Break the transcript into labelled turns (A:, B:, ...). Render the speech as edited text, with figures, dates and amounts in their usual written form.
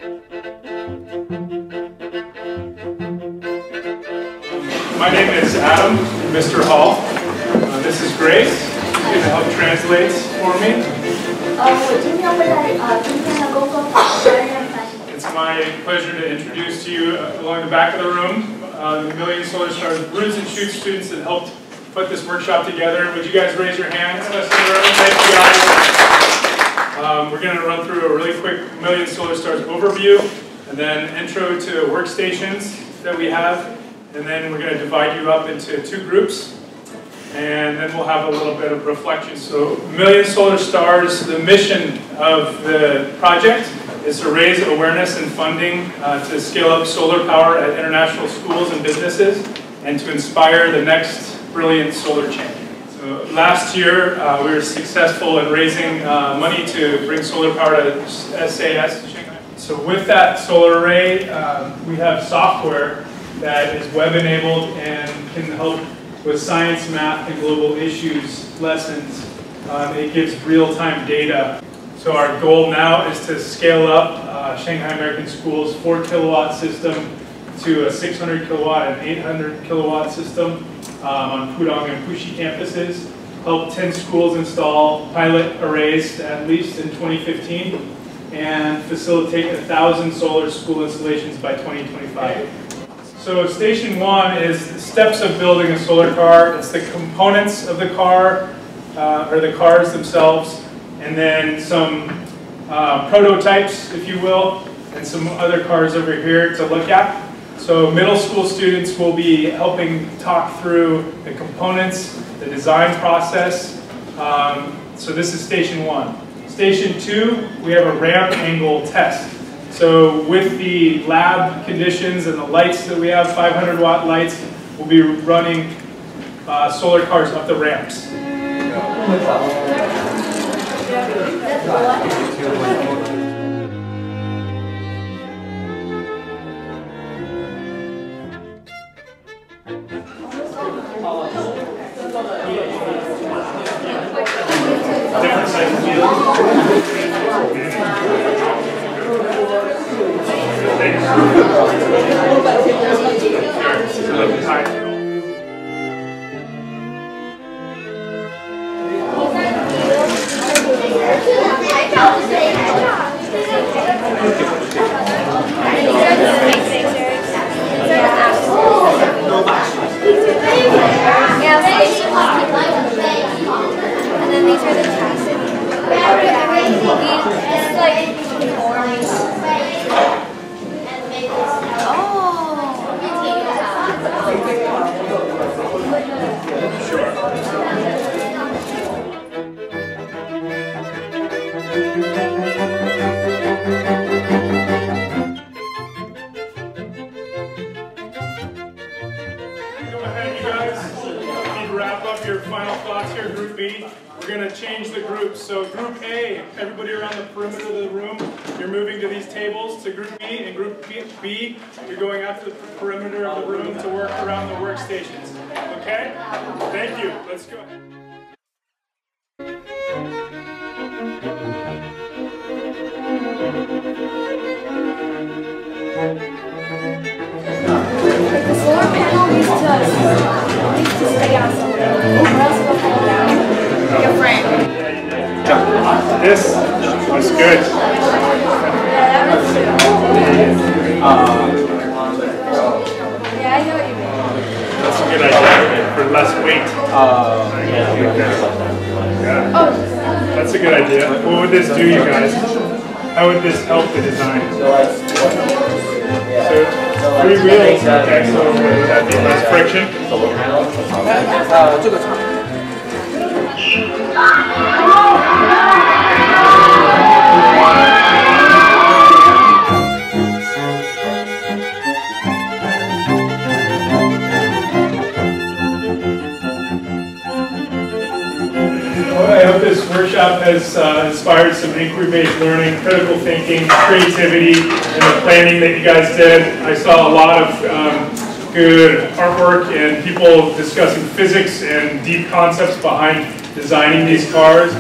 A: My name is Adam, Mr. Hall. This is Grace. She's going to help translate for me. It's my pleasure to introduce to you along the back of the room the Million Solar Stars Roots and Shoots students that helped put this workshop together. Would you guys raise your hands? Thank you guys. We're going to run through a really quick Million Solar Stars overview and then intro to workstations that we have. And then we're going to divide you up into 2 groups, and then we'll have a little bit of reflection. So Million Solar Stars, the mission of the project is to raise awareness and funding to scale up solar power at international schools and businesses, and to inspire the next brilliant solar champion. So last year we were successful in raising money to bring solar power to SAS Shanghai. So with that solar array, we have software that is web-enabled and can help with science, math, and global issues lessons. It gives real-time data. So our goal now is to scale up Shanghai American School's 4 kilowatt system to a 600 kilowatt and 800 kilowatt system on Pudong and Puxi campuses. Help 10 schools install pilot arrays at least in 2015 and facilitate 1,000 solar school installations by 2025. So station 1 is the steps of building a solar car. It's the components of the car, or the cars themselves, and then some prototypes, if you will, and some other cars over here to look at. So middle school students will be helping talk through the components, the design process. So this is station 1. Station 2, we have a ramp angle test. So with the lab conditions and the lights that we have, 500 watt lights, we'll be running solar cars up the ramps. Different size field.
B: And then these are the tests. It's like orange.
A: Your final thoughts here, Group B. We're going to change the groups. So Group A, everybody around the perimeter of the room, you're moving to these tables. To Group B, and Group B, you're going out to the perimeter of the room to work around the workstations. Okay? Thank you. Let's go ahead.
B: The solar panel needs to stay on somewhere, or else it'll fall down. Your friend.
A: This was good.
B: Yeah, I know what you mean.
A: That's a good idea for less weight. Yeah.
B: Oh,
A: That's a good idea. What would this do, you guys? How would this help the design? So 3 wheels. Okay, so would that be less friction? I hope this workshop has inspired some inquiry-based learning, critical thinking, creativity, and the planning that you guys did. I saw a lot of good artwork and people discussing physics and deep concepts behind designing these cars.